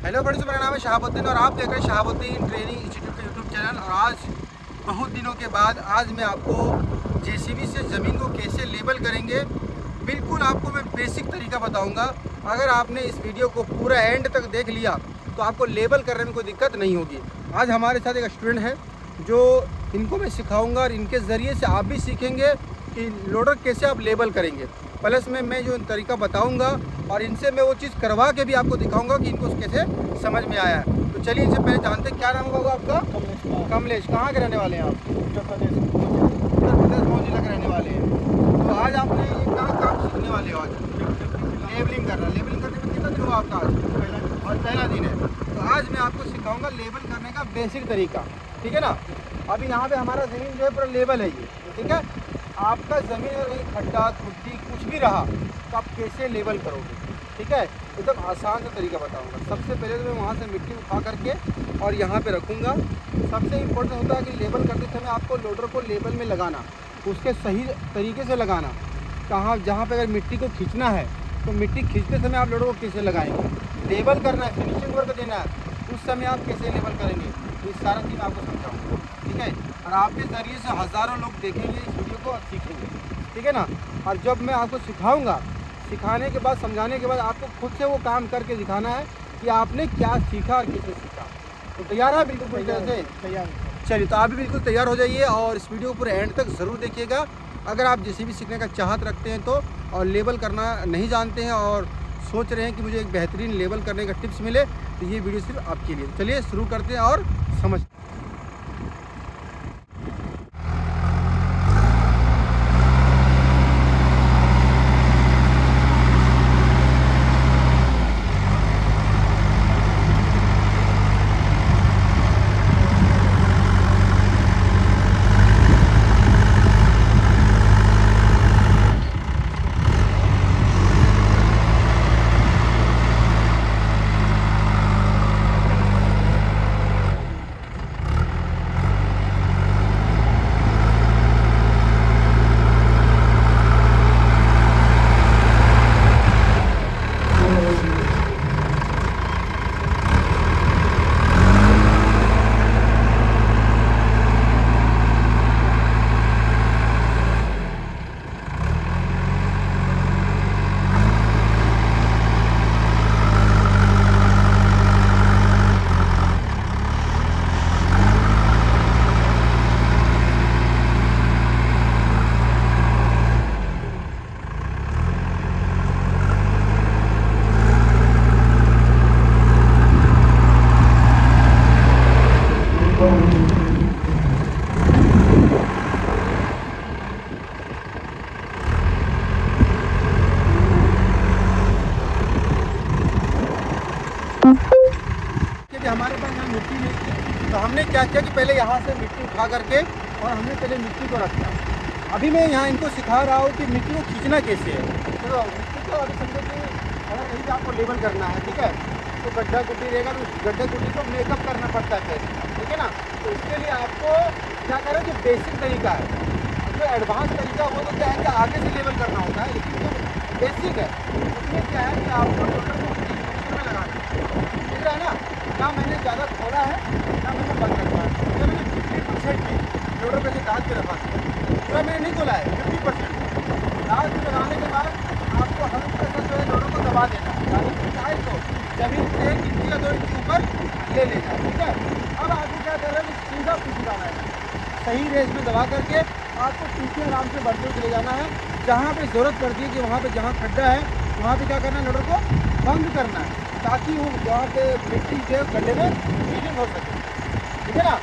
Hello friends, मेरा नाम है शहाबुद्दीन और आप देख रहे हैं शहाबुद्दीन ट्रेनिंग इंस्टीट्यूट का यूट्यूब चैनल। और आज बहुत दिनों के बाद आज मैं आपको जेसीबी से ज़मीन को कैसे लेबल करेंगे, बिल्कुल आपको मैं बेसिक तरीका बताऊंगा। अगर आपने इस वीडियो को पूरा एंड तक देख लिया तो आपको लेबल करने में कोई दिक्कत नहीं होगी। आज हमारे साथ एक स्टूडेंट है जो इनको मैं सिखाऊँगा और इनके ज़रिए से आप भी सीखेंगे कि लोडर कैसे आप लेबल करेंगे। प्लस में मैं जो तरीका बताऊंगा और इनसे मैं वो चीज़ करवा के भी आपको दिखाऊंगा कि इनको कैसे समझ में आया है। तो चलिए इनसे पहले जानते हैं, क्या नाम होगा आपका? कमलेश। कहाँ के रहने वाले हैं आप? उत्तर प्रदेश मऊ जिला के रहने वाले हैं। तो आज आपने ये कहाँ काम सीखने वाले हो? आज लेबलिंग करना। लेबलिंग करने में कितना दिन हुआ आपका? आज पहला दिन है। तो आज मैं आपको सिखाऊँगा लेबल करने का बेसिक तरीका, ठीक है ना। अभी यहाँ पे हमारा ज़मीन जो है पूरा लेबल है ये, ठीक है। आपका ज़मीन अगर कहीं खड्डा खुद्दी कुछ भी रहा तो आप कैसे लेबल करोगे, ठीक है। एकदम आसान सा तरीका बताऊंगा। सबसे पहले तो मैं वहाँ से मिट्टी उठा करके और यहाँ पे रखूँगा। सबसे इम्पोर्टेंट होता है कि लेबल करते समय आपको लोडर को लेबल में लगाना, उसके सही तरीके से लगाना। कहाँ जहाँ पे अगर मिट्टी को खींचना है तो मिट्टी खींचते समय आप लोडर को कैसे लगाएंगे, लेबल करना है, फिनिशिंग वर्क देना है, उस समय आप कैसे लेबल करेंगे, ये सारा चीज़ आपको समझाऊँगा, ठीक है। और आपके ज़रिए से हज़ारों लोग देखेंगे इस वीडियो को और सीखेंगे, ठीक है ना। और जब मैं आपको सिखाऊंगा, सिखाने के बाद समझाने के बाद आपको खुद से वो काम करके दिखाना है कि आपने क्या सीखा और किसे सीखा। तो तैयार है? बिल्कुल पूरी तरह से तैयार। चलिए, तो आप भी बिल्कुल तैयार हो जाइए और इस वीडियो को पूरे एंड तक ज़रूर देखिएगा। अगर आप जेसीबी सीखने का चाहत रखते हैं तो, और लेबल करना नहीं जानते हैं और सोच रहे हैं कि मुझे एक बेहतरीन लेबल करने का टिप्स मिले, तो ये वीडियो सिर्फ आपके लिए। चलिए शुरू करते हैं और समझ। हमारे पास यहाँ मिट्टी नहीं थी तो हमने क्या किया कि पहले यहाँ से मिट्टी उठा करके और हमने पहले मिट्टी को रखा। अभी मैं यहाँ इनको सिखा रहा हूँ कि मिट्टी को खींचना कैसे है। तो मिट्टी को अभी समझो कि अगर कहीं भी आपको लेबल करना है, ठीक है, तो गड्ढा गुड्डी रहेगा तो उस गड्ढे गुड्डी को मेकअप करना पड़ता है पहले, ठीक है ना। तो इसके लिए आपको क्या करें, जो बेसिक तरीका है, जो एडवांस तरीका वो तो क्या है कि आगे से लेबल करना होता है, लेकिन जो बेसिक है उसमें क्या है कि आपको लोडर को में लगाना दिख रहा है ना। ना मैंने ज़्यादा खोला है ना मैंने बंद रखा है, तो मैंने 50% भी लोडर पे से दाँत पे रखा है, पूरा मैंने नहीं खोला है, 50%। दाँत पे लगाने के बाद आपको हल्का सा जो है लोडर को दबा देना है, यानी कि चाहे तो जमीन से 1 इंच या 2 इंच ऊपर ले लेना है, ठीक है। अब आपको क्या कर रहे हैं, सीधा खिंचवाना है, सही रेस में दबा करके आपको पीछे आराम से बढ़ते चले जाना है। जहाँ पे ज़रूरत पड़ती है कि वहाँ पे जहाँ खड्डा है वहाँ पे क्या करना है, लोडर को बंद करना है ताकि वो वहाँ पे मिट्टी के गड्ढे में फीलिंग हो सके, ठीक है ना।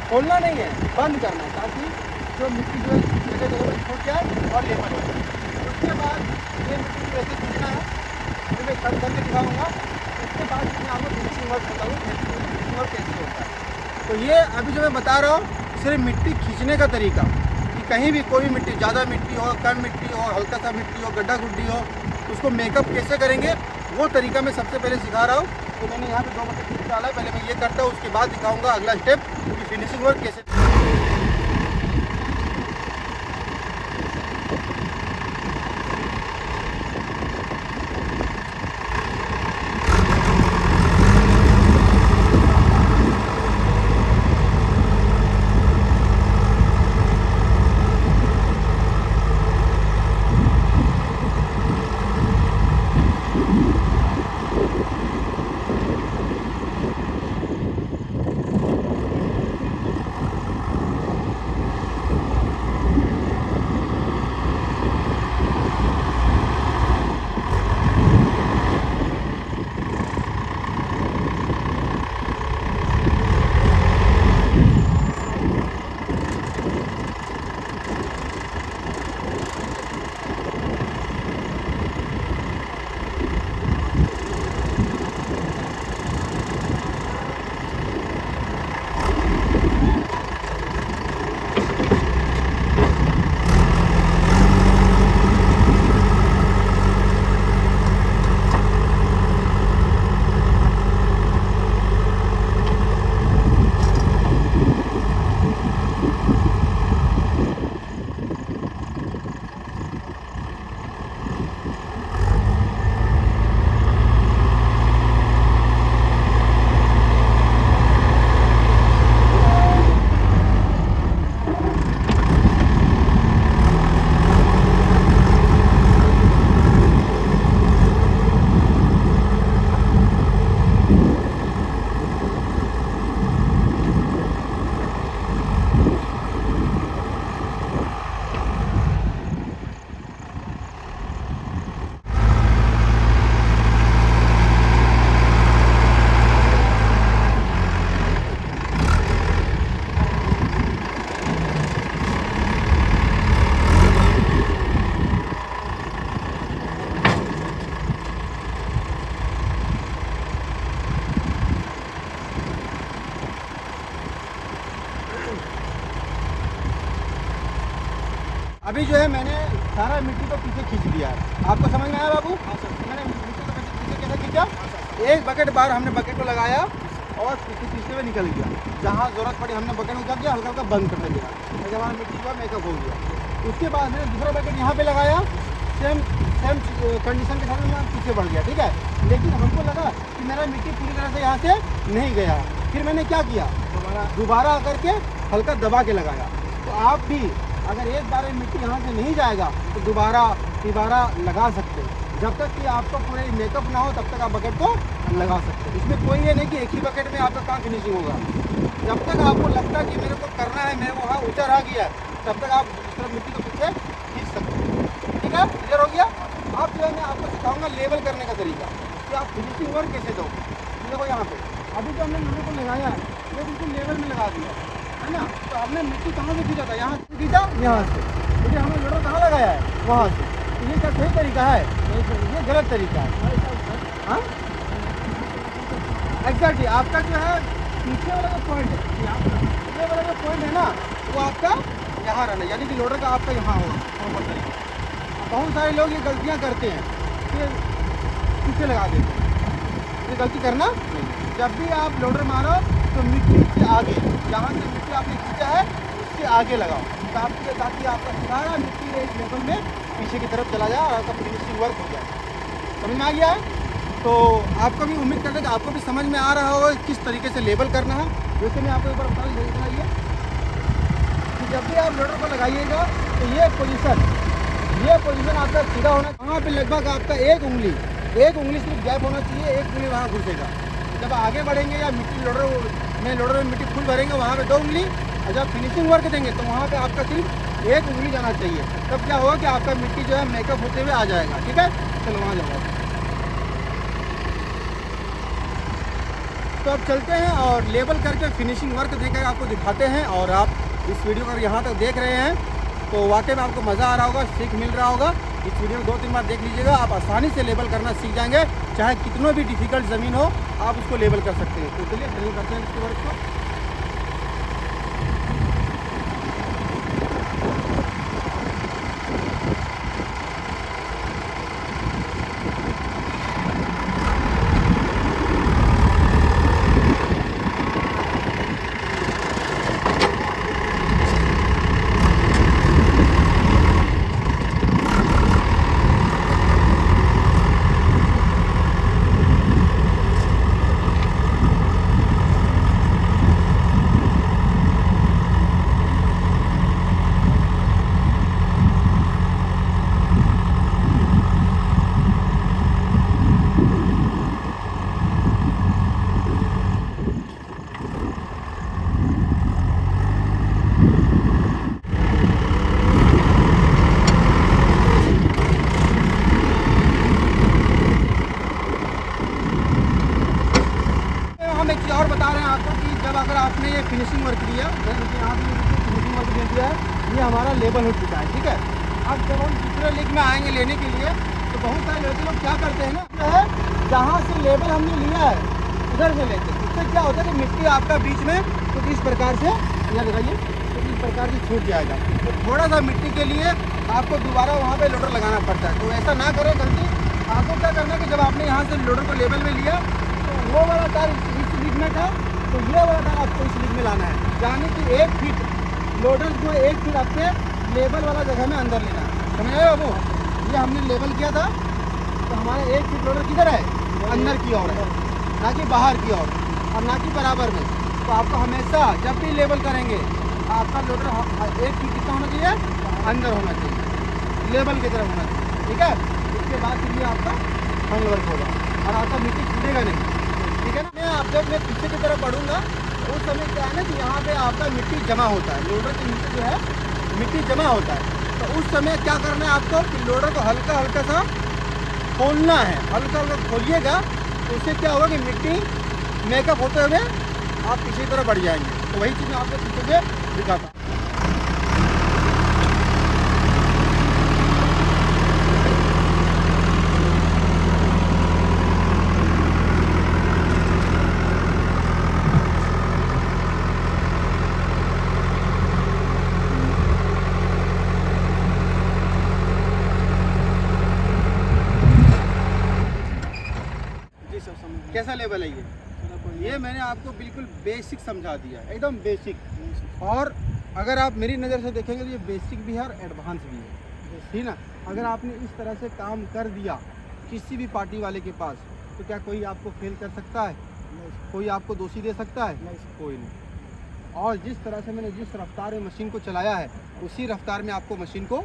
खोलना नहीं है, बंद करना है ताकि जो मिट्टी जो है जगह जगह पर छूट जाए और लेबल हो जाए। उसके बाद ये मिट्टी को कैसे खींचना है तो मैं कट करके दिखाऊँगा। उसके बाद मैं आपको फिनिशिंग वर्क बताऊँ फिनिशिंग वर्क कैसे होता है। तो ये अभी जो मैं बता रहा हूँ सिर्फ मिट्टी खींचने का तरीका, कि कहीं भी कोई मिट्टी, ज़्यादा मिट्टी हो, कम मिट्टी हो, हल्का सा मिट्टी हो, गड्ढा गुड्डी हो, उसको मेकअप कैसे करेंगे वो तरीका मैं सबसे पहले सिखा रहा हूँ। तो मैंने यहाँ पे 2 बकेट डाला है, पहले मैं ये करता हूँ, उसके बाद दिखाऊंगा अगला स्टेप कि फिनिशिंग वर्क कैसे। अभी जो है मैंने सारा मिट्टी को पीछे खींच दिया है। आपको समझ में आया बाबू? मैंने मिट्टी को पीछे कैसे खींचा, एक बकेट बार हमने बकेट को लगाया और पीछे में निकल गया। जहाँ ज़रूरत पड़ी हमने बकेट उठा दिया, हल्का हल्का बंद कर दिया, जब हमारा मिट्टी जो है मेकअप हो गया। उसके बाद मैंने दूसरा बकेट यहाँ पे लगाया, सेम कंडीशन के साथ में पीछे बढ़ गया, ठीक है। लेकिन हमको लगा कि मेरा मिट्टी पूरी तरह से यहाँ से नहीं गया। फिर मैंने क्या किया, दोबारा आकर के हल्का दबा के लगाया। तो आप भी अगर एक बार में मिट्टी यहाँ से नहीं जाएगा तो दोबारा लगा सकते हैं। जब तक कि आपका पूरे मेकअप ना हो तब तक आप बकेट को लगा सकते हैं। इसमें कोई ये नहीं कि एक ही बकेट में आपका काम फिनिशिंग होगा। जब तक आपको लगता है कि मेरे को करना है, मेरे को वहाँ ऊँचा रह गया है, तब तक आप दूसरा मिट्टी को पीछे खींच सकते हैं, ठीक है। क्लियर हो गया? आप जो है मैं आपको सिखाऊंगा लेवल करने का तरीका कि आप फिनिशिंग वर्क कैसे दोगे। देखो यहाँ पे अभी जो हमने लोहे को लगाया है वो बिल्कुल लेवल में लगा दिया है ना। तो हमने मिट्टी कहाँ से खींचा था, यहाँ से खींचा, यहाँ से। लेकिन हमने लोहा कहाँ लगाया है, वहाँ से। तो ये क्या सही तरीका है? ये गलत तरीका है। हाँ एग्जैक्टली, आपका जो है पीछे वाला जो पॉइंट है, ये वाला जो पॉइंट है ना, वो आपका यहाँ रहना, यानी कि लोडर का आपका यहाँ होगा। बहुत सारे लोग ये गलतियाँ करते हैं, फिर पीछे लगा देते हैं। ये गलती करना नहीं। जब भी आप लोडर मारो तो मिट्टी से आगे, जहाँ से मिट्टी आपने खींचा है उससे आगे लगाओ, ताकि आपका सारा मिट्टी एक लेवल में पीछे की तरफ चला जाए और आपका फिनिशिंग वर्क हो जाए। समझ में आ गया है? तो आपको भी उम्मीद करते हैं कि आपको भी समझ में आ रहा होगा किस तरीके से लेबल करना है। वैसे मैं आपको एक बार बता दीजिए कि जब भी आप लोडर को लगाइएगा तो ये पोजीशन आपका सीधा होना, वहाँ पे लगभग आपका एक उंगली सिर्फ गैप होना चाहिए, एक उंगली वहाँ घुसेगा। जब आगे बढ़ेंगे या लोडर में मिट्टी फुल भरेंगे वहाँ पे 2 उंगली, और जब फिनिशिंग वर्क देंगे तो वहाँ पे आपका सिर्फ 1 उंगली जाना चाहिए। तब क्या होगा कि आपका मिट्टी जो है मेकअप होते हुए आ जाएगा, ठीक है। चलो वहाँ जाओ। तो अब चलते हैं और लेबल करके फिनिशिंग वर्क देकर आपको दिखाते हैं। और आप इस वीडियो को यहाँ तक देख रहे हैं तो वाकई में आपको मज़ा आ रहा होगा, सीख मिल रहा होगा। इस वीडियो को 2-3 बार देख लीजिएगा, आप आसानी से लेबल करना सीख जाएंगे। चाहे कितना भी डिफ़िकल्ट ज़मीन हो आप उसको लेबल कर सकते हैं। तो चलिए ट्रेनिंग करते हैं इसके वर्क को। और बता रहे हैं आपको कि जब अगर आपने ये फिनिशिंग वर्क दिया, यहाँ पे फिनिशिंग वर्क दे दिया है, ये हमारा लेबल हो चुका है, ठीक है। अब जब हम दूसरे लीग में आएंगे लेने के लिए तो बहुत सारे लड़के लोग क्या करते हैं ना, है जहाँ से लेबल हमने लिया है उधर से लेते हैं। उससे क्या होता है कि मिट्टी आपका बीच में कुछ इस प्रकार से, यहाँ लगाइए, कुछ इस प्रकार से छूट जाएगा। तो थोड़ा सा मिट्टी के लिए आपको दोबारा वहाँ पर लोडर लगाना पड़ता है। तो ऐसा ना करें गलती। आपको क्या करना है कि जब आपने यहाँ से लोडर को लेबल में लिया तो वो वाला तार इस लीग में था, तो ये वाला तार आपको इस लीग में लाना है, यानी कि 1 फीट लोडर को 1 फीट आपके लेबल वाला जगह में अंदर लेना है। समझ आए बाबू? ये हमने लेबल किया था तो हमारा 1 फीट लोडर किधर है, अंदर की ओर है, ना कि बाहर की ओर और ना कि बराबर में। तो आपको हमेशा जब भी लेबल करेंगे आपका लोडर 1 फीट कितना होना चाहिए, अंदर होना चाहिए, लेबल की तरफ होना चाहिए, ठीक है। इसके बाद फिर ये आपका हंग वर्क होगा और आपका मिट्टी छूटेगा नहीं, ठीक है ना। आप जब मैं पीछे की तरफ बढ़ूँगा उस समय क्या है ना कि यहाँ पे आपका मिट्टी जमा होता है, लोडर के नीचे जो है मिट्टी जमा होता है। तो उस समय क्या करना है आपको कि लोडर को हल्का हल्का सा खोलना है, हल्का हल्का खोलिएगा तो उससे क्या होगा कि मिट्टी मेकअप होते हुए आप पीछे की तरफ बढ़ जाएंगे। तो वही चीज़ मैं आपको पीछे से दिखाता हूँ। कैसा लेवल है ये मैंने आपको बिल्कुल बेसिक समझा दिया, एकदम बेसिक। और अगर आप मेरी नज़र से देखेंगे तो ये बेसिक भी है और एडवांस भी है, ठीक ना। अगर आपने इस तरह से काम कर दिया किसी भी पार्टी वाले के पास, तो क्या कोई आपको फेल कर सकता है? कोई आपको दोषी दे सकता है? कोई नहीं। और जिस तरह से मैंने जिस रफ्तार में मशीन को चलाया है, उसी रफ्तार में आपको मशीन को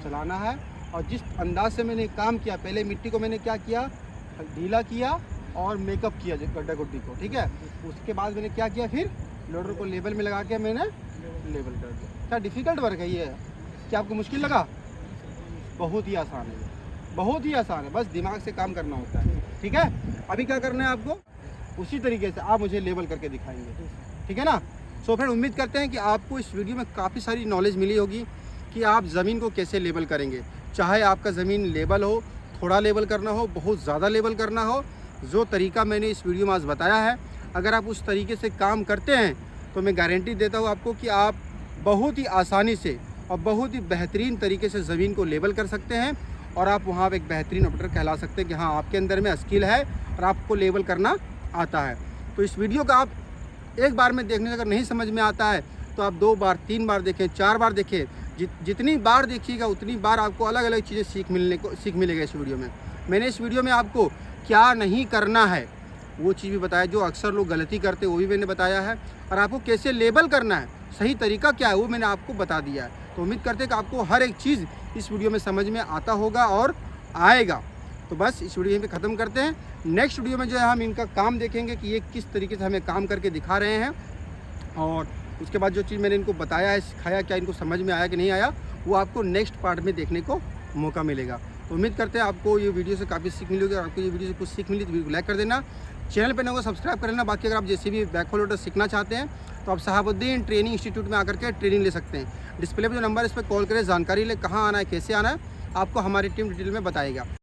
चलाना है। और जिस अंदाज से मैंने काम किया, पहले मिट्टी को मैंने क्या किया, ढीला किया और मेकअप किया गड्ढा गुड्डी को, ठीक है। उसके बाद मैंने क्या किया, फिर लोडर को लेवल में लगा के मैंने लेवल कर दिया। क्या डिफ़िकल्ट वर्क है ये? क्या आपको मुश्किल लगा? बहुत ही आसान है, बहुत ही आसान है, बस दिमाग से काम करना होता है, ठीक है। अभी क्या करना है आपको, उसी तरीके से आप मुझे लेवल करके दिखाएंगे, ठीक है ना। सो फ्रेंड, उम्मीद करते हैं कि आपको इस वीडियो में काफ़ी सारी नॉलेज मिली होगी कि आप ज़मीन को कैसे लेवल करेंगे। चाहे आपका ज़मीन लेवल हो, थोड़ा लेवल करना हो, बहुत ज़्यादा लेवल करना हो, जो तरीका मैंने इस वीडियो में आज बताया है, अगर आप उस तरीके से काम करते हैं तो मैं गारंटी देता हूँ आपको कि आप बहुत ही आसानी से और बहुत ही बेहतरीन तरीके से ज़मीन को लेवल कर सकते हैं और आप वहाँ पर एक बेहतरीन ऑपरेटर कहला सकते हैं कि हाँ, आपके अंदर में स्किल है और आपको लेवल करना आता है। तो इस वीडियो का आप एक बार में देखने से अगर नहीं समझ में आता है तो आप 2 बार 3 बार देखें, 4 बार देखें। जितनी बार देखिएगा उतनी बार आपको अलग अलग चीज़ें सीख मिलेगा इस वीडियो में। मैंने इस वीडियो में आपको क्या नहीं करना है वो चीज़ भी बताया, जो अक्सर लोग गलती करते हैं वो भी मैंने बताया है, और आपको कैसे लेबल करना है, सही तरीका क्या है वो मैंने आपको बता दिया है। तो उम्मीद करते हैं कि आपको हर एक चीज़ इस वीडियो में समझ में आता होगा और आएगा। तो बस इस वीडियो में ख़त्म करते हैं। नेक्स्ट वीडियो में जो है हम इनका काम देखेंगे कि ये किस तरीके से हमें काम करके दिखा रहे हैं, और उसके बाद जो चीज़ मैंने इनको बताया है, सिखाया, क्या इनको समझ में आया कि नहीं आया, वो आपको नेक्स्ट पार्ट में देखने को मौका मिलेगा। तो उम्मीद करते हैं आपको ये वीडियो से काफ़ी सीख मिली होगी, और आपको ये वीडियो से कुछ सीख मिली तो वीडियो को लाइक कर देना, चैनल पर नए सब्सक्राइब कर लेना। बाकी अगर आप जैसे भी बैकहोल लोडर सीखना चाहते हैं तो आप शहाबुद्दीन ट्रेनिंग इंस्टीट्यूट में आकर के ट्रेनिंग ले सकते हैं। डिस्प्ले पर जो नंबर है इस पर कॉल करें, जानकारी ले, कहाँ आना है, कैसे आना है, आपको हमारी टीम डिटेल में बताएगा।